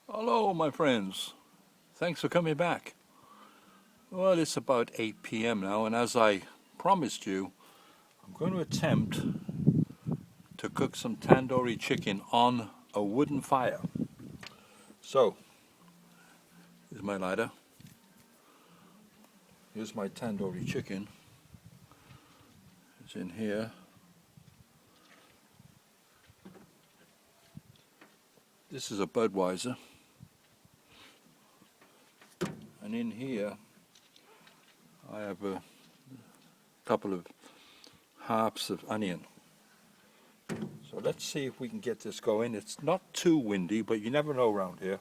Hello, my friends. Thanks for coming back. Well, it's about 8 p.m. now, and as I promised you, I'm going to attempt to cook some tandoori chicken on a wooden fire. So, here's my lighter. Here's my tandoori chicken. It's in here. This is a Budweiser. And in here, I have a couple of halves of onion. So let's see if we can get this going. It's not too windy, but you never know around here.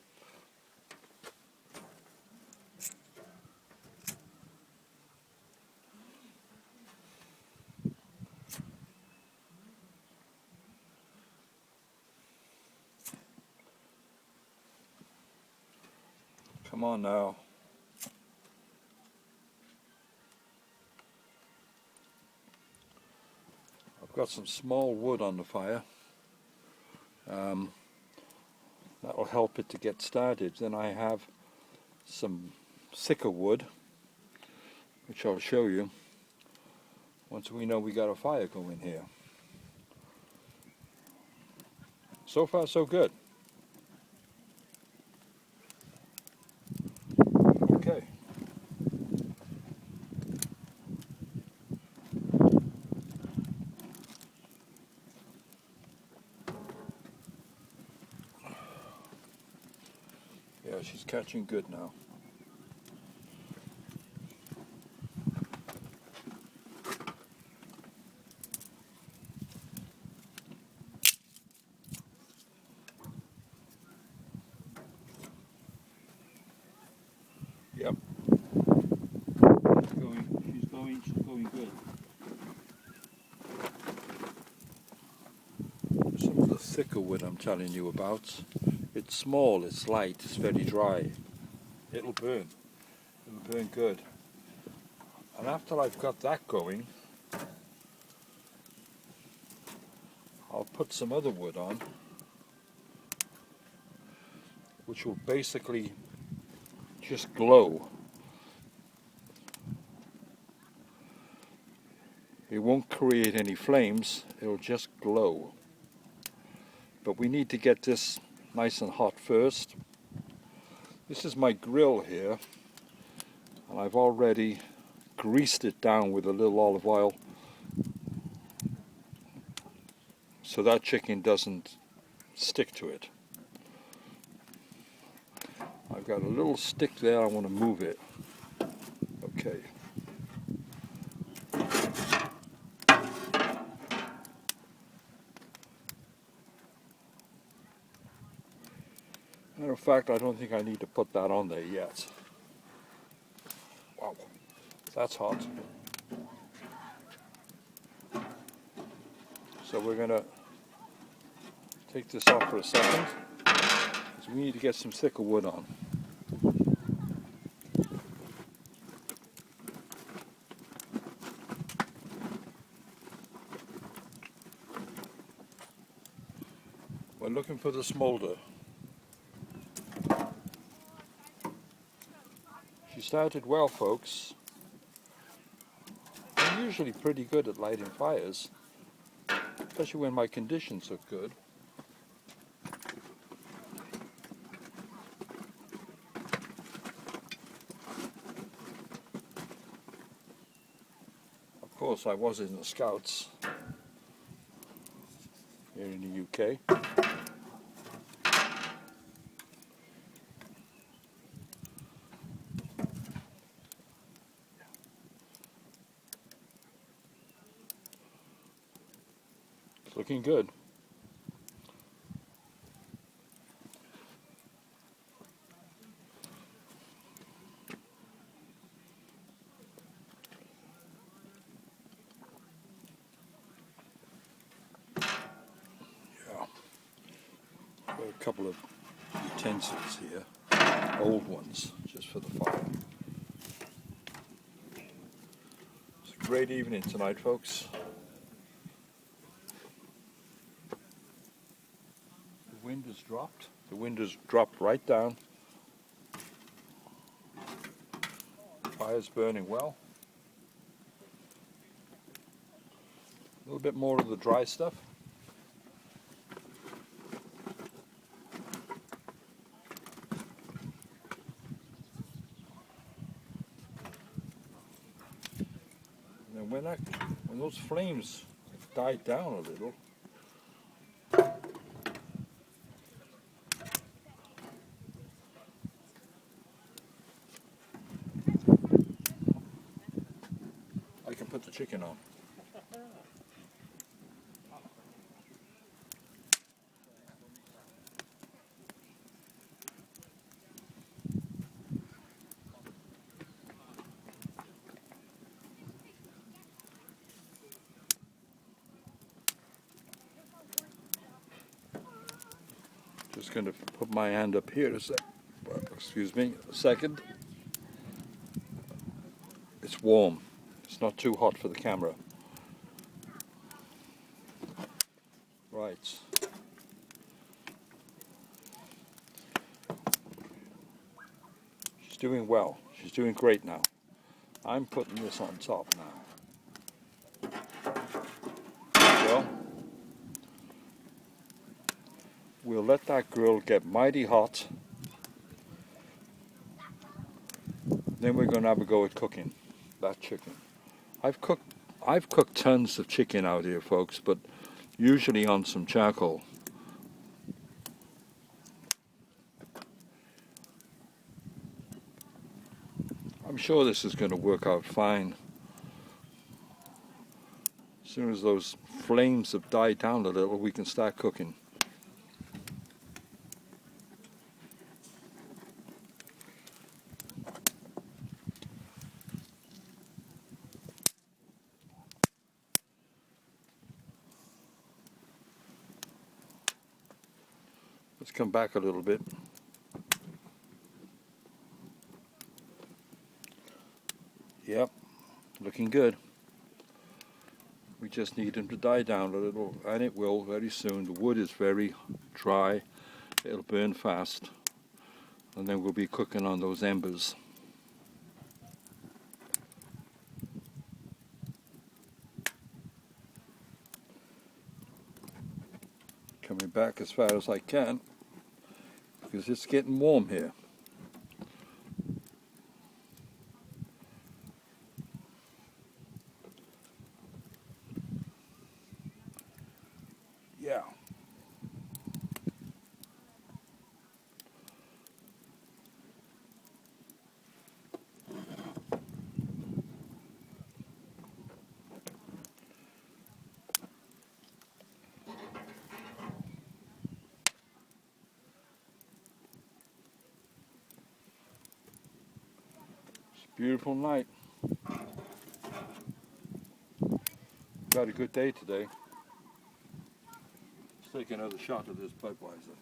Come on now. I've got some small wood on the fire. That'll help it to get started. Then I have some thicker wood, which I'll show you once we know we got a fire going here. So far, so good. Okay. Yeah, she's catching good now. Yep. She's going good. Some of the thicker wood I'm telling you about. It's small, it's light, it's very dry. It'll burn. It'll burn good. And after I've got that going, I'll put some other wood on, which will basically just glow. It won't create any flames, it'll just glow. But we need to get this nice and hot first. This is my grill here, and I've already greased it down with a little olive oil so that chicken doesn't stick to it. I've got a little stick there, I want to move it. Okay. Matter of fact, I don't think I need to put that on there yet. Wow, that's hot. So we're going to take this off for a second, because we need to get some thicker wood on. We're looking for the smolder. She started well, folks. I'm usually pretty good at lighting fires, especially when my conditions are good. Of course, I was in the Scouts here in the UK. It's looking good. A couple of utensils here, old ones, just for the fire. It's a great evening tonight, folks. The wind is has dropped. The wind has dropped right down. Fire's burning well. A little bit more of the dry stuff. And then when those flames die down a little, I can put the chicken on. Just going to put my hand up here excuse me, a second. It's warm. It's not too hot for the camera. Right. She's doing well. She's doing great now. I'm putting this on top now. Well, we'll let that grill get mighty hot. Then we're going to have a go at cooking that chicken. I've cooked tons of chicken out here, folks, but usually on some charcoal. I'm sure this is going to work out fine. As soon as those flames have died down a little, we can start cooking. Let's come back a little bit. Yep, looking good. We just need them to die down a little, and it will very soon. The wood is very dry. It'll burn fast, and then we'll be cooking on those embers. Coming back as far as I can, because it's getting warm here. Yeah. Beautiful night. Got a good day today. Let's take another shot of this Budweiser.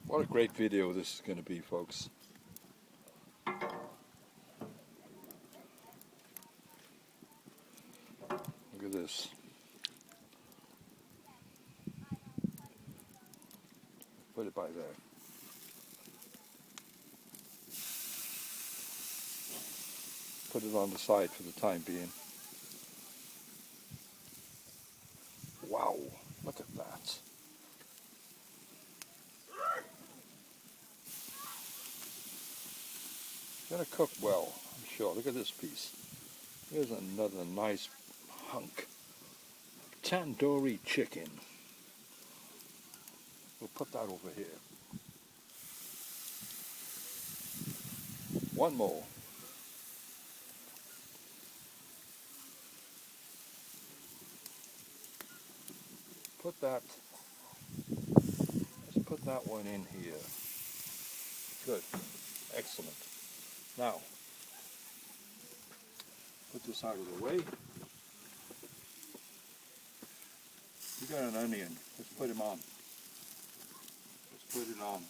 What a great video this is going to be, folks. Look at this. Put it by there. Put it on the side for the time being. Wow, look at that. It's gonna cook well, I'm sure. Look at this piece. Here's another nice hunk of tandoori chicken. We'll put that over here. One more. Put that, let's put that one in here. Good, excellent. Now, put this out of the way. You got an onion, let's put him on. Let's put it on.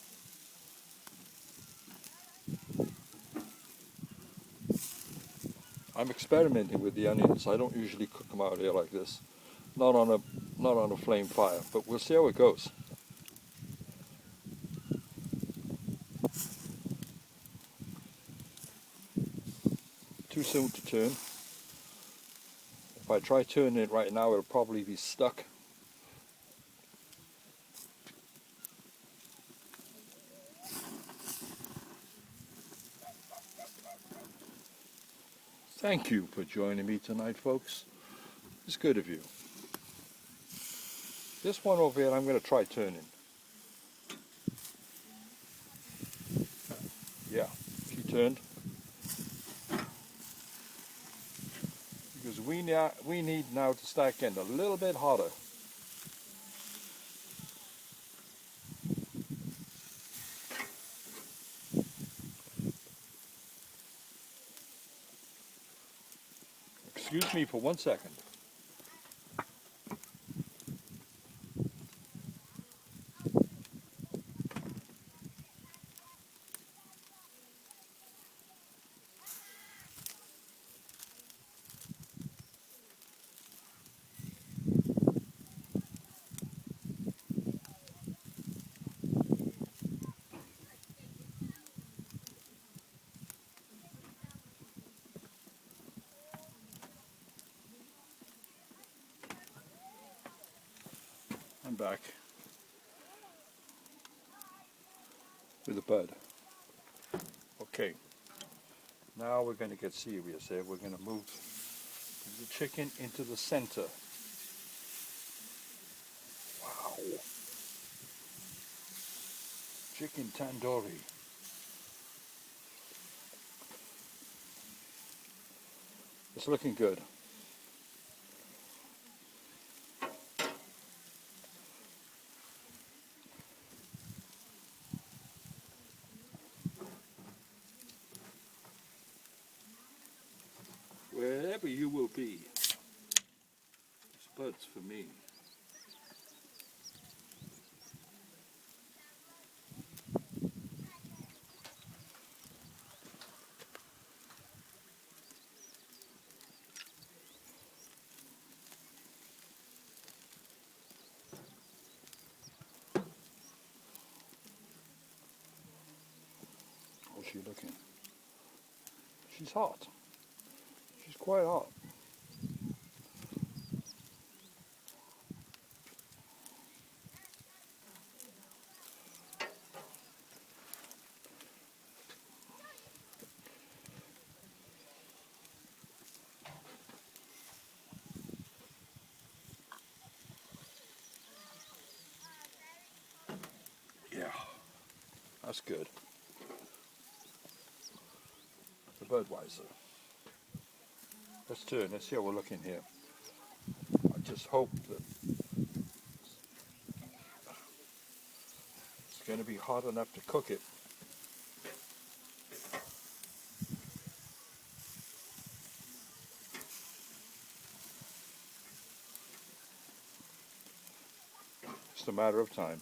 I'm experimenting with the onions. I don't usually cook them out here like this. Not on a flame fire, but we'll see how it goes. Too soon to turn. If I try turning it right now, it'll probably be stuck. Thank you for joining me tonight, folks. It's good of you. This one over here, I'm going to try turning. Yeah, she turned. Because we need now to start getting a little bit hotter. Excuse me for 1 second. I'm back with the bud. Okay, now we're going to get serious here. We're going to move the chicken into the center. Wow. Chicken tandoori. It's looking good. Wherever you will be, this bud's for me. How's she looking? She's hot. She's quite hot. Yeah, that's good. The Budweiser. Let's turn. Let's see how we're looking here. I just hope that it's going to be hot enough to cook it. It's a matter of time.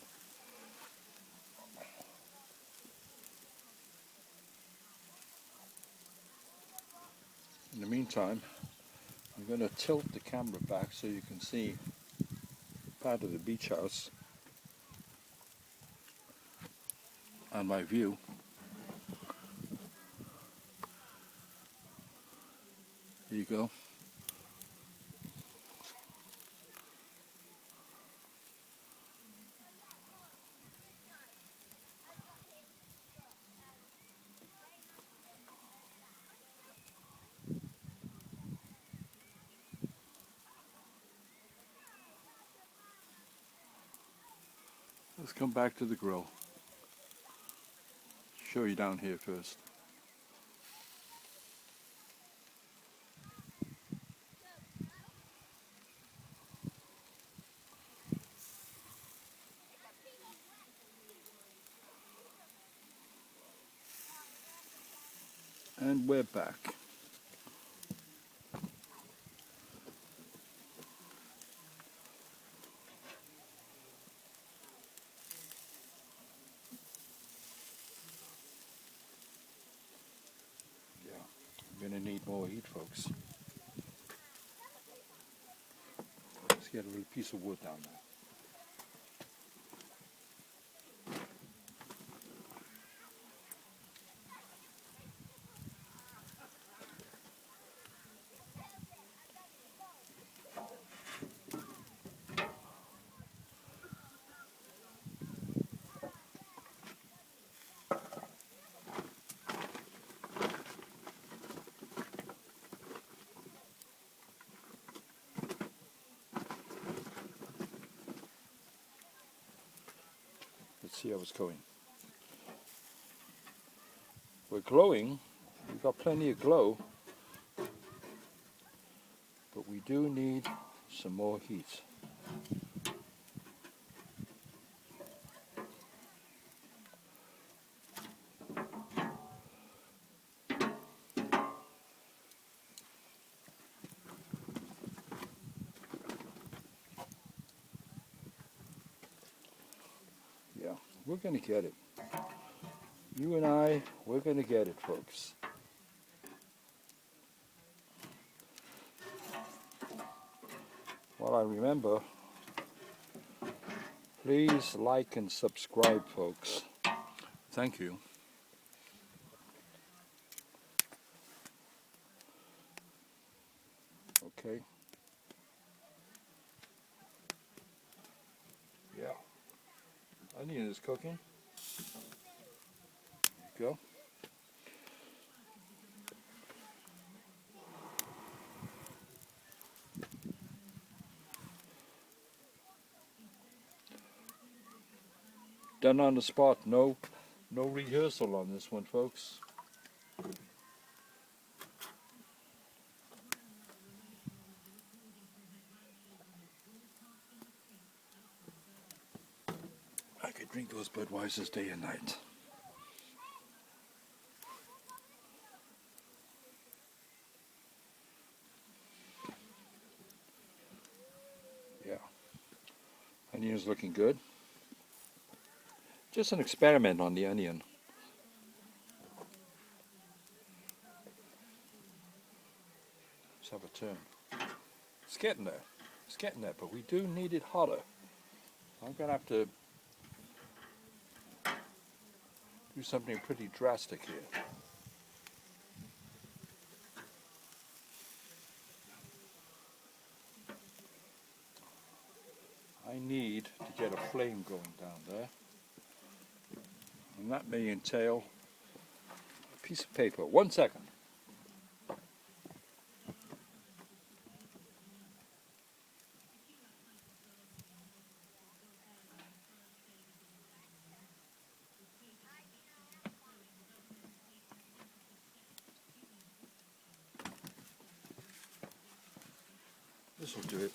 In the meantime, I'm going to tilt the camera back so you can see part of the beach house and my view. Here you go. Let's come back to the grill. Show you down here first. And we're back. Yeah, I'm going going to need more heat, folks. Let's get a little piece of wood down there. Let's see how it's going. We're glowing. We've got plenty of glow. But we do need some more heat. Yeah, we're going to get it. You and I, we're going to get it, folks. Well, I remember, please like and subscribe, folks. Thank you. Okay. Yeah. Onion is cooking. There you go. Done on the spot. No rehearsal on this one, folks. I could drink those Budweisers day and night. Yeah. Onion's looking good. Just an experiment on the onion. Let's have a turn. It's getting there. It's getting there, but we do need it hotter. I'm going to have to do something pretty drastic here. I need to get a flame going down there. And that may entail a piece of paper. 1 second. This will do it.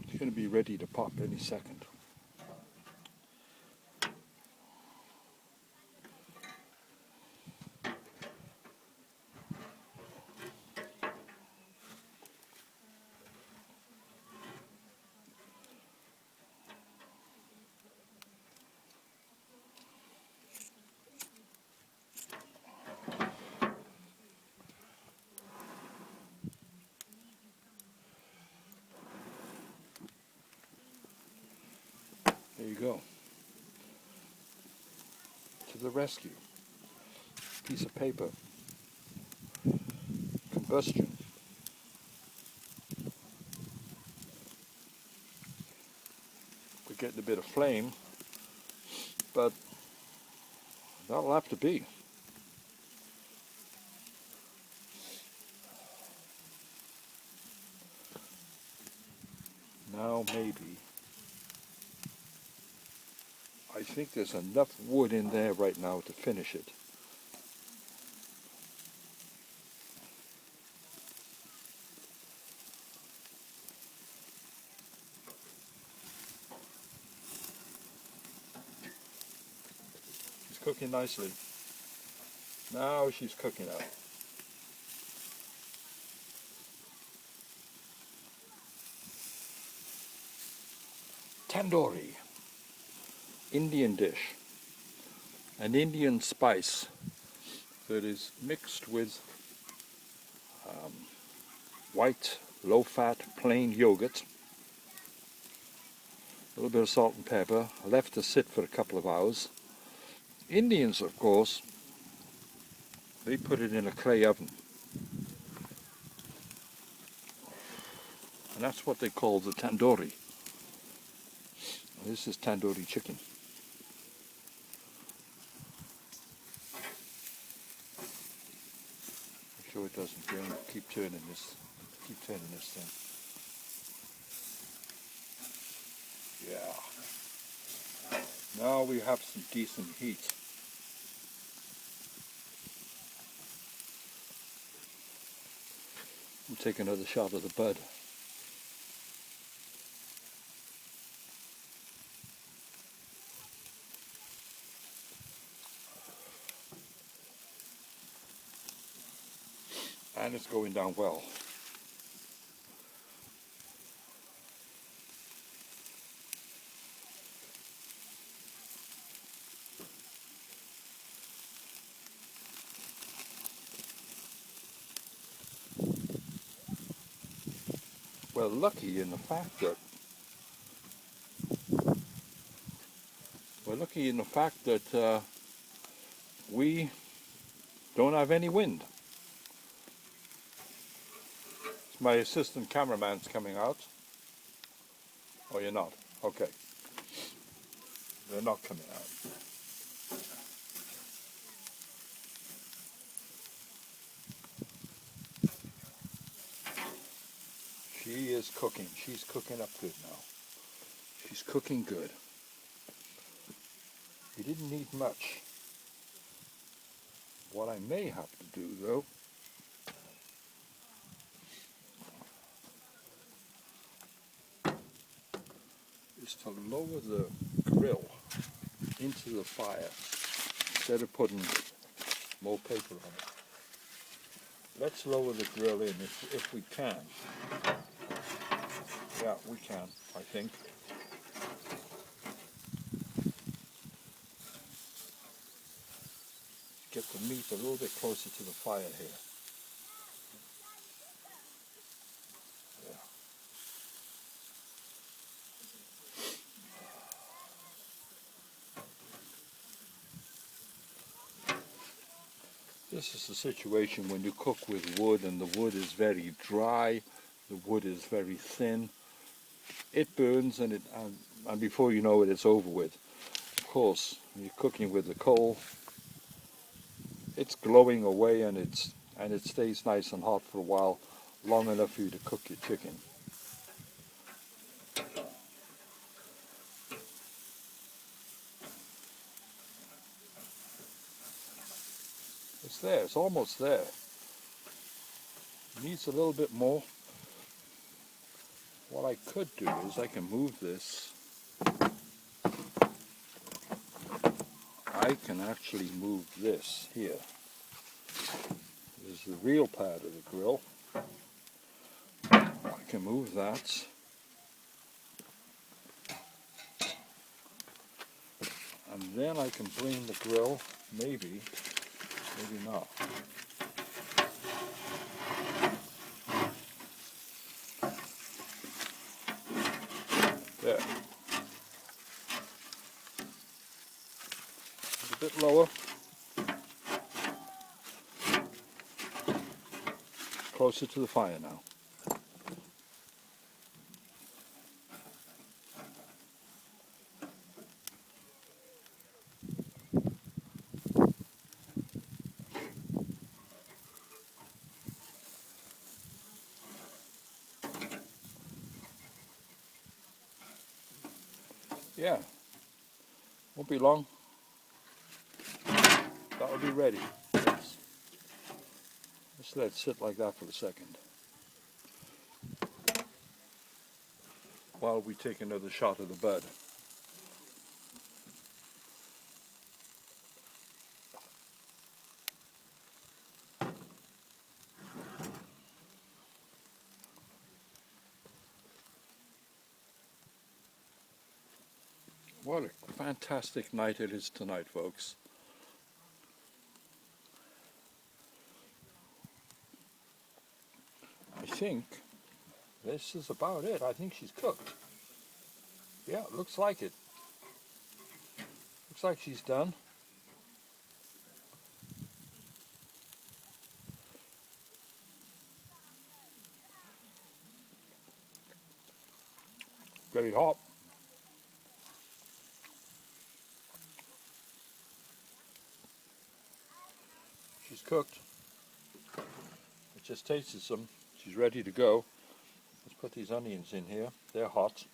It's going to be ready to pop any second. There you go. To the rescue. Piece of paper. Combustion. We're getting a bit of flame, but that'll have to be. Now maybe. I think there's enough wood in there right now to finish it. She's cooking nicely. Now she's cooking out. Tandoori. Indian dish. an Indian spice that is mixed with white, low-fat, plain yogurt, a little bit of salt and pepper, left to sit for a couple of hours. Indians, of course, they put it in a clay oven, and that's what they call the tandoori. This is tandoori chicken. Make sure it doesn't burn. Keep turning this thing. Yeah. Now we have some decent heat. We'll take another shot of the bud. And it's going down well. We're lucky in the fact that we don't have any wind. My assistant cameraman's coming out. Oh, you're not? Okay. They're not coming out. She is cooking. She's cooking up good now. She's cooking good. We didn't need much. What I may have to do, though, is to lower the grill into the fire instead of putting more paper on it. Let's lower the grill in if we can. Yeah, we can, I think. Get the meat a little bit closer to the fire here. Yeah. This is the situation when you cook with wood and the wood is very dry, the wood is very thin. It burns and before you know it, it's over with. Of course, when you're cooking with the coal, it's glowing away and it stays nice and hot for a while, long enough for you to cook your chicken. It's there, it's almost there. It needs a little bit more. What I could do is I can move this. I can actually move this here. This is the real part of the grill. I can move that. And then I can bring the grill, maybe not. There. A bit lower. Closer to the fire now. Yeah, won't be long. That'll be ready. Yes. Just let it sit like that for a second while we take another shot of the bud. What a fantastic night it is tonight, folks. I think this is about it. I think she's cooked. Yeah, looks like it. Looks like she's done. Very hot. She's cooked. I just tasted some. She's ready to go. Let's put these onions in here. They're hot.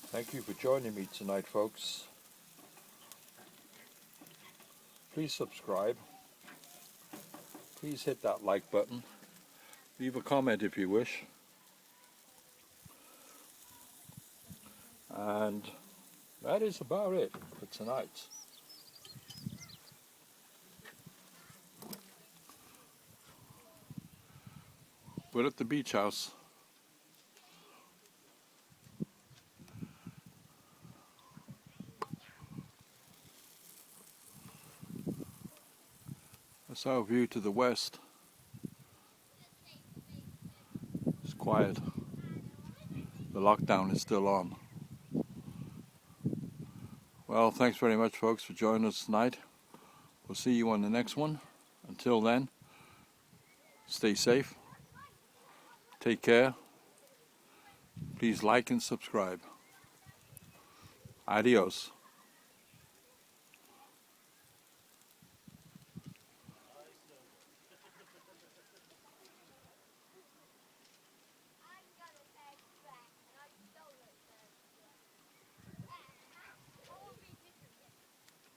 Thank you for joining me tonight, folks. Please subscribe. Please hit that like button. Leave a comment if you wish. And that is about it for tonight. We're at the beach house. That's our view to the west. It's quiet. The lockdown is still on. Well, thanks very much, folks, for joining us tonight. We'll see you on the next one. Until then, stay safe. Take care. Please like and subscribe. Adios.